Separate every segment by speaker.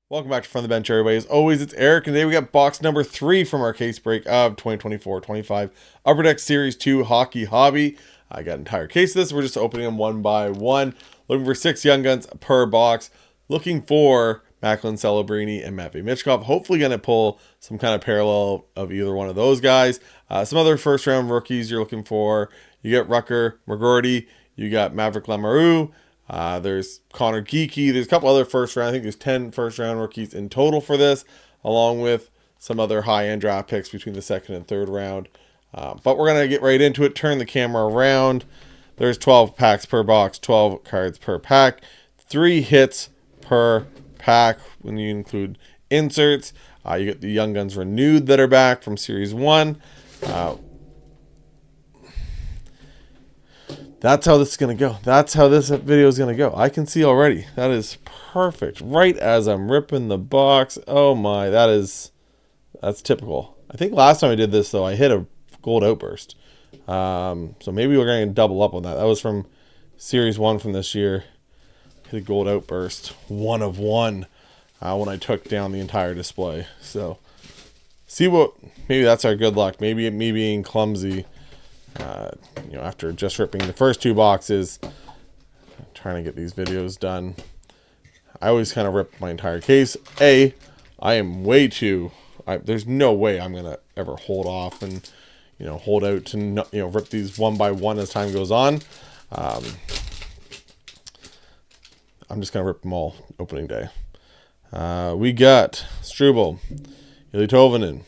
Speaker 1: Welcome back to From the Bench, everybody. As always, it's Eric, and today we got box number 3 from our case break of 2024-25 Upper Deck Series 2 Hockey Hobby. I got an entire case of this. We're just opening them one by one. Looking for 6 Young Guns per box. Looking for Macklin, Celebrini, and Matvei Michkov. Hopefully going to pull some kind of parallel of either one of those guys. Some other first-round rookies you're looking for. You get Rucker, McGroarty. You got Maverick Lamoureux. There's Connor Geeky. There's a couple other first round. I think there's 10 first round rookies in total for this, along with some other high end draft picks between the second and third round. But we're going to get right into it. Turn the camera around. There's 12 packs per box, 12 cards per pack, 3 hits per pack when you include inserts. You get the Young Guns Renewed that are back from Series 1. That's how this is going to go. That's how this video is going to go. I can see already. That is perfect. Right as I'm ripping the box. Oh my, that's typical. I think last time I did this, though, I hit a gold Outburst. So maybe we're going to double up on that. That was from Series 1 from this year. Hit a gold Outburst. 1 of 1 when I took down the entire display. So see what, maybe that's our good luck. Maybe me being clumsy. After just ripping the first 2 boxes, trying to get these videos done, I always kind of rip my entire case. I am way too, there's no way I'm going to ever hold off and, hold out to, rip these one by one as time goes on. I'm just going to rip them all opening day. We got Struble, Yli Tovinen,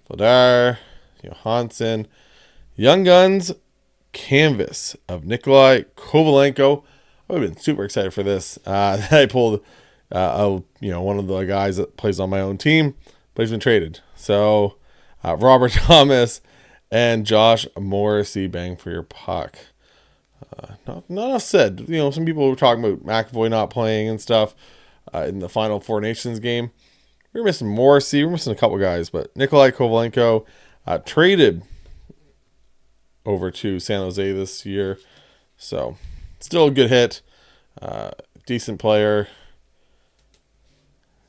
Speaker 1: Vladar, Johansson, Young Guns Canvas of Nikolai Kovalenko. I would have been super excited for this. I pulled, one of the guys that plays on my own team, but he's been traded. So Robert Thomas and Josh Morrissey, bang for your puck. Not enough said. Some people were talking about McAvoy not playing and stuff in the final Four Nations game. We're missing Morrissey. We're missing a couple guys, but Nikolai Kovalenko traded over to San Jose this year. So, still a good hit. Decent player.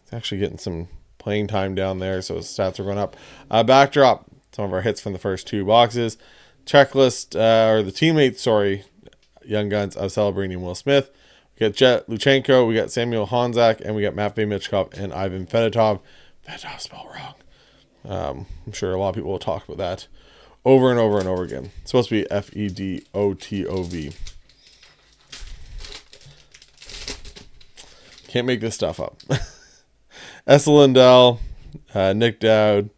Speaker 1: He's actually getting some playing time down there, so his stats are going up. Backdrop, some of our hits from the first 2 boxes. Checklist, or the teammates, Young Guns of Celebrini and Will Smith. We got Jet Luchenko, we got Samuel Honzak, and we got Matvei Michkov and Ivan Fedotov. Fedotov spelled wrong. I'm sure a lot of people will talk about that over and over and over again. It's supposed to be Fedotov. Can't make this stuff up. Essa Lindell, Nick Dowd,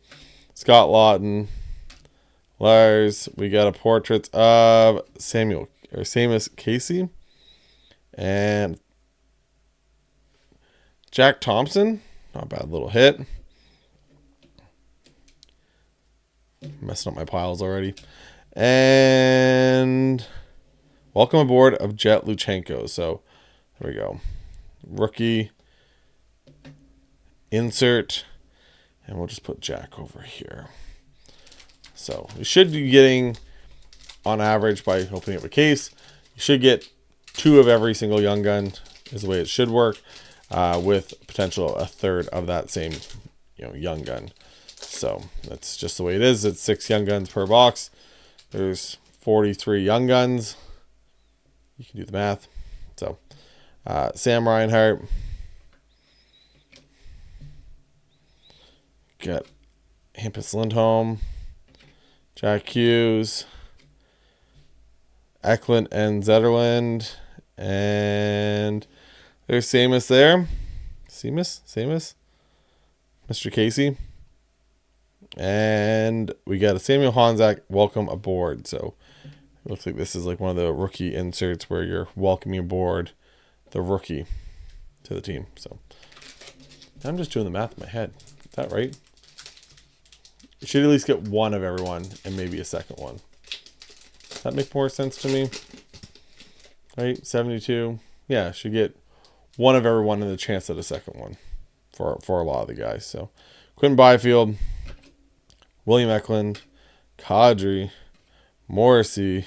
Speaker 1: Scott Lawton, Lars. We got a portrait of Samus Casey and Jack Thompson. Not a bad little hit. Messing up my piles already. And welcome aboard of Jet Luchenko. So there we go. Rookie. Insert. And we'll just put Jack over here. So we should be getting, on average, by opening up a case, you should get 2 of every single Young Gun is the way it should work, with potential a third of that same Young Gun. So that's just the way it is. It's 6 Young Guns per box. There's 43 Young Guns. You can do the math. So Sam Reinhart. Got Hampus Lindholm. Jack Hughes. Eklund and Zetterland. And there's Samus there. Samus? Mr. Casey. And we got a Samuel Honzak, welcome aboard. So it looks like this is like one of the rookie inserts where you're welcoming aboard the rookie to the team. So I'm just doing the math in my head. Is that right? You should at least get 1 of everyone and maybe a second one. Does that make more sense to me? Right? 72. Yeah, should get 1 of everyone and the chance at a second one for a lot of the guys. So Quentin Byfield, William Eklund, Kadri, Morrissey,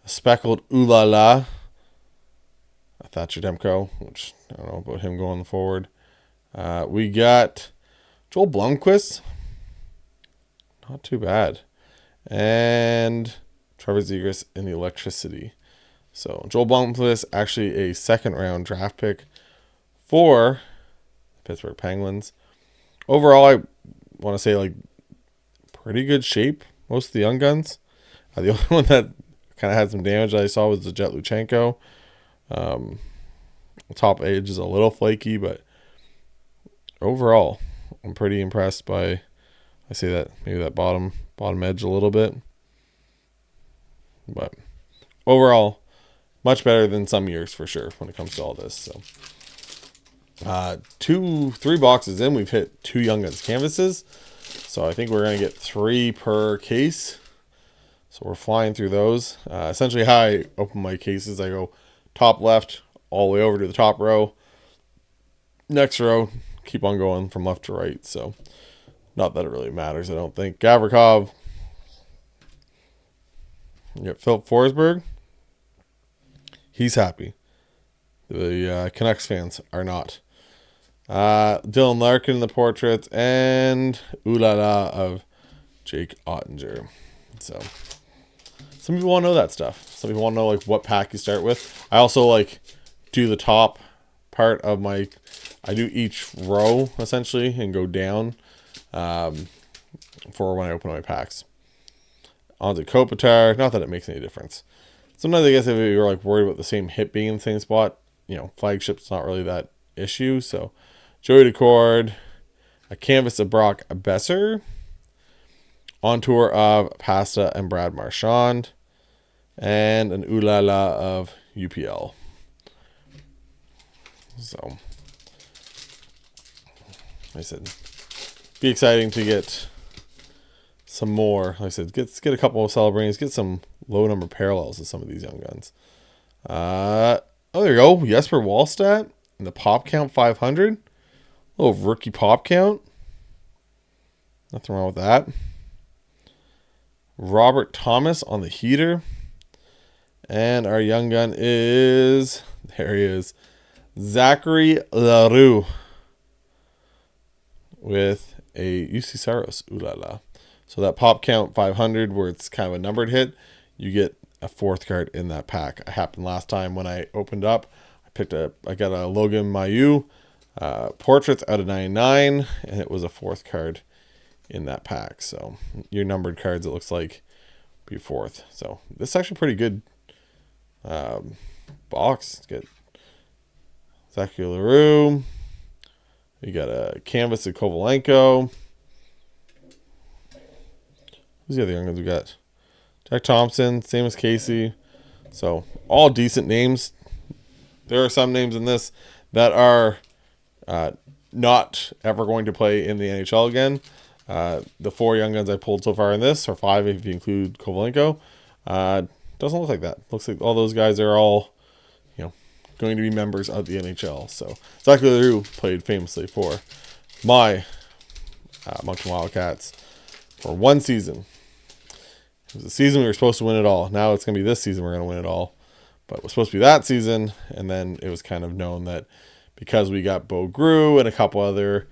Speaker 1: a speckled Ulala, Thatcher Demko, which I don't know about him going forward. We got Joel Blomqvist. Not too bad. And Trevor Zegras in the electricity. So Joel Blomqvist, actually a second-round draft pick for the Pittsburgh Penguins. Overall, I want to say, like, pretty good shape. Most of the young guns. The only one that kind of had some damage that I saw was the Jet Luchenko. The top edge is a little flaky, but overall, I'm pretty impressed by, I say that, maybe that bottom edge a little bit. But overall, much better than some years for sure when it comes to all this. So, 3 boxes in, we've hit 2 Young Guns canvases. So I think we're going to get 3 per case. So we're flying through those. Essentially how I open my cases, I go top left all the way over to the top row. Next row, keep on going from left to right. So not that it really matters, I don't think. Gavrikov. You got Philip Forsberg. He's happy. The Canucks fans are not. Dylan Larkin in the portraits. And ooh la la of Jake Ottinger. So some people want to know that stuff. Some people want to know like what pack you start with. I also like do the top part of my, I do each row essentially and go down for when I open my packs. On to Kopitar. Not that it makes any difference. Sometimes I guess if you're like worried about the same hit being in the same spot, you know, flagship's not really that issue. So Joey Decord, a canvas of Brock Besser, on tour of Pasta and Brad Marchand, and an ooh la la of UPL. So, like I said, be exciting to get some more. Like I said, get a couple of Celebrinis, get some low number parallels of some of these young guns. Oh, there you go. Jesper Wallstedt in the pop count 500. Little rookie pop count. Nothing wrong with that. Robert Thomas on the heater. And our young gun is, there he is, Zachary LaRue with a UC Saros. Ooh la la. So that pop count 500 where it's kind of a numbered hit, you get a 4th card in that pack. It happened last time when I opened up. I got a Logan Mailloux portraits out of 99, and it was a 4th card in that pack. So your numbered cards, it looks like, be 4th. So this is actually pretty good box. Get Zachary LaRue. You got a canvas of Kovalenko. Who's the other young ones we got? Jack Thompson, same as Casey. So all decent names. There are some names in this that are not ever going to play in the NHL again. The 4 young guns I pulled so far in this, or 5 if you include Kovalenko, doesn't look like that. Looks like all those guys are all, you know, going to be members of the NHL. So Zachary LaRue played famously for my Moncton Wildcats for 1 season. It was a season we were supposed to win it all. Now it's going to be this season we're going to win it all. But it was supposed to be that season, and then it was kind of known that because we got Bo Grew and a couple other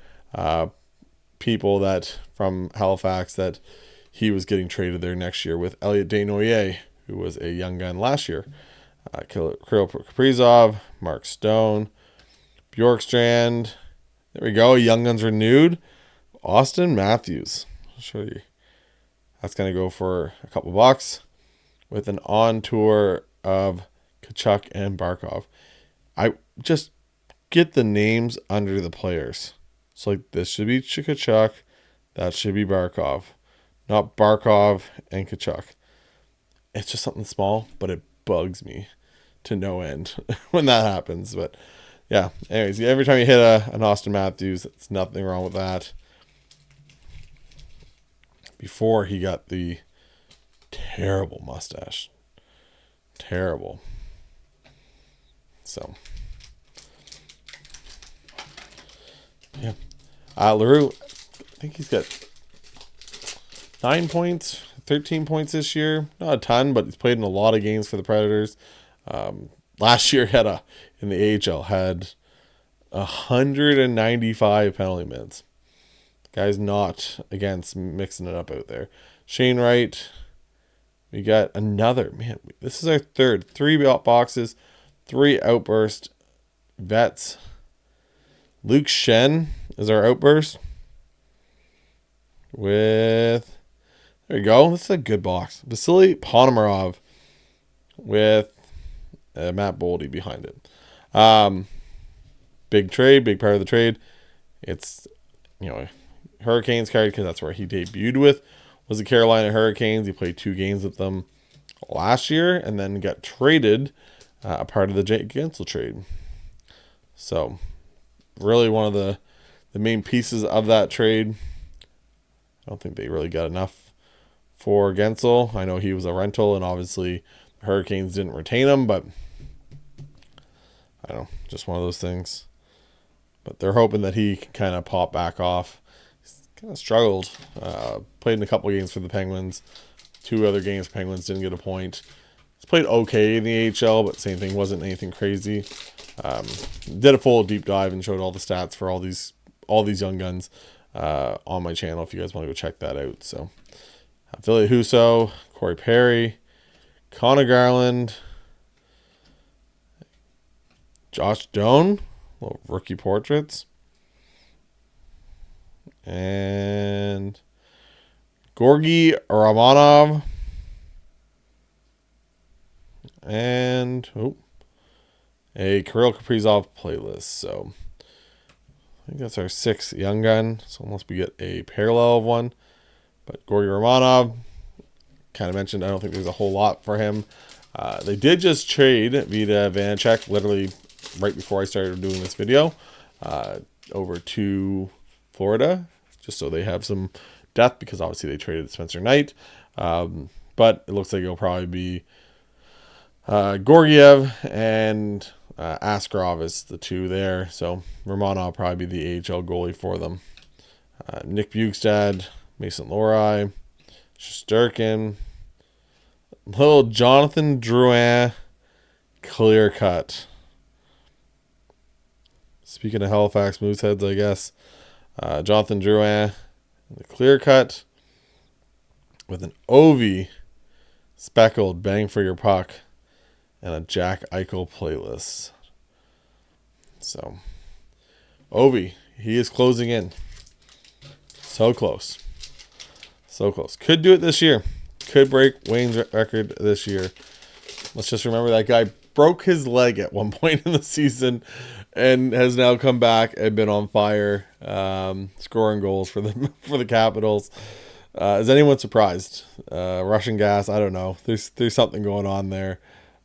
Speaker 1: people that from Halifax, that he was getting traded there next year with Elliot Desnoyers, who was a young gun last year. Kirill Kaprizov, Mark Stone, Bjorkstrand. There we go. Young Guns renewed. Austin Matthews. I'll show you. That's going to go for a couple bucks with an on tour of Kachuk and Barkov. I just get the names under the players. So like this should be Kachuk. That should be Barkov. Not Barkov and Kachuk. It's just something small, but it bugs me to no end when that happens. But yeah, anyways, every time you hit an Austin Matthews, it's nothing wrong with that. Before he got the terrible mustache. Terrible. So, yeah. LaRue, I think he's got 9 points, 13 points this year. Not a ton, but he's played in a lot of games for the Predators. last year had in the AHL had 195 penalty minutes. Guy's not against mixing it up out there. Shane Wright. We got another, man, this is our third. 3 boxes, 3 Outburst vets. Luke Shen is our Outburst. With, there we go. This is a good box. Vasily Ponomarov with Matt Boldy behind it. Big trade, big part of the trade. It's, Hurricanes card because that's where he debuted with. Was the Carolina Hurricanes. He played 2 games with them last year and then got traded, a part of the Jake Gensel trade. So, really one of the main pieces of that trade. I don't think they really got enough for Gensel. I know he was a rental, and obviously the Hurricanes didn't retain him, but I don't know, just one of those things. But they're hoping that he can kind of pop back off. Kind of struggled. Played in a couple games for the Penguins. 2 other games, Penguins didn't get a point. He's played okay in the AHL, but same thing, wasn't anything crazy. Did a full deep dive and showed all the stats for all these young guns on my channel if you guys want to go check that out. So, Philly Husso, Corey Perry, Connor Garland, Josh Doan, little rookie portraits. And Georgi Romanov. And a Kirill Kaprizov playlist. So I think that's our 6th young gun. So unless we get a parallel of one. But Georgi Romanov, kind of mentioned, I don't think there's a whole lot for him. They did just trade Vita Vanacek literally right before I started doing this video over to Florida, just so they have some depth, because obviously they traded Spencer Knight. But it looks like it'll probably be Gorgiev and Askarov is the 2 there. So Romanov will probably be the AHL goalie for them. Nick Bukestad, Mason Lohrei, Shesterkin, little Jonathan Drouin clear cut. Speaking of Halifax Mooseheads, I guess. Jonathan Drouin, the clear cut with an Ovi speckled bang for your puck and a Jack Eichel playlist. So, Ovi, he is closing in. So close. So close. Could do it this year. Could break Wayne's record this year. Let's just remember that guy broke his leg at one point in the season and has now come back and been on fire, scoring goals for the Capitals. Is anyone surprised? Russian gas, I don't know. There's something going on there.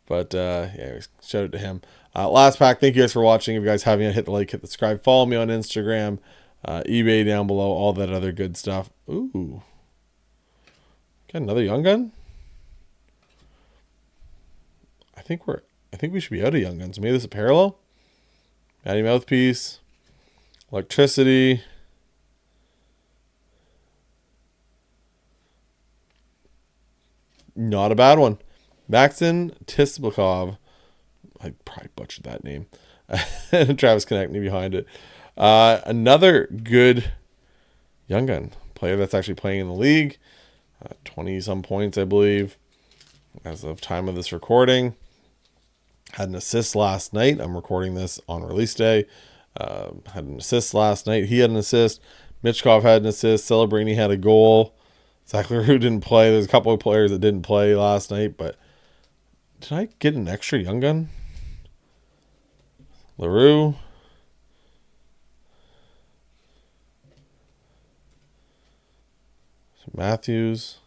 Speaker 1: But yeah, shout out to him. Last pack, thank you guys for watching. If you guys haven't yet, hit the like, hit the subscribe. Follow me on Instagram, eBay down below, all that other good stuff. Ooh. Got another young gun? I think we should be out of young guns. Maybe this is a parallel? Matty Mouthpiece. Electricity. Not a bad one. Maxim Tisbakov. I probably butchered that name. And Travis Konechny behind it. Another good young gun player that's actually playing in the league. 20-some points, I believe, as of time of this recording. Had an assist last night. I'm recording this on release day. Had an assist last night. He had an assist. Mitchkov had an assist. Celebrini had a goal. Zach LaRue didn't play. There's a couple of players that didn't play last night, but did I get an extra young gun? LaRue. Matthews.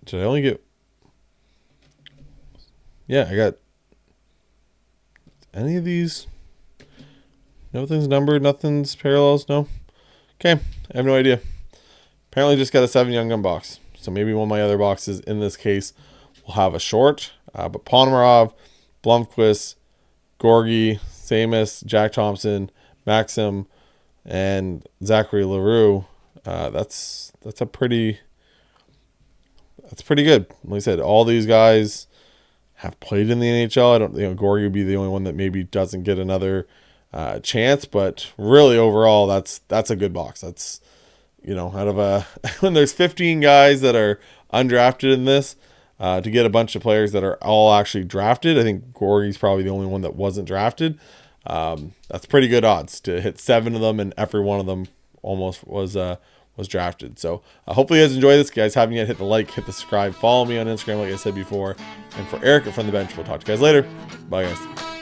Speaker 1: Did I only get... Yeah, I got... Any of these? Nothing's numbered, nothing's parallels, no? Okay, I have no idea. Apparently just got a 7 young gun box. So maybe one of my other boxes in this case will have a short. But Ponomarov, Blomqvist, Gorgie, Samus, Jack Thompson, Maxim, and Zachary LaRue. That's pretty good. Like I said, all these guys have played in the NHL. I don't, Gorgie would be the only one that maybe doesn't get another chance, but really overall, that's a good box. That's, out of when there's 15 guys that are undrafted in this, to get a bunch of players that are all actually drafted. I think Gorgie's probably the only one that wasn't drafted. That's pretty good odds to hit 7 of them, and every one of them almost was drafted. So hopefully you guys enjoy this. Guys, haven't yet, hit the like, hit the subscribe, follow me on Instagram like I said before. And for Eric at From the Bench, we'll talk to you guys later. Bye guys.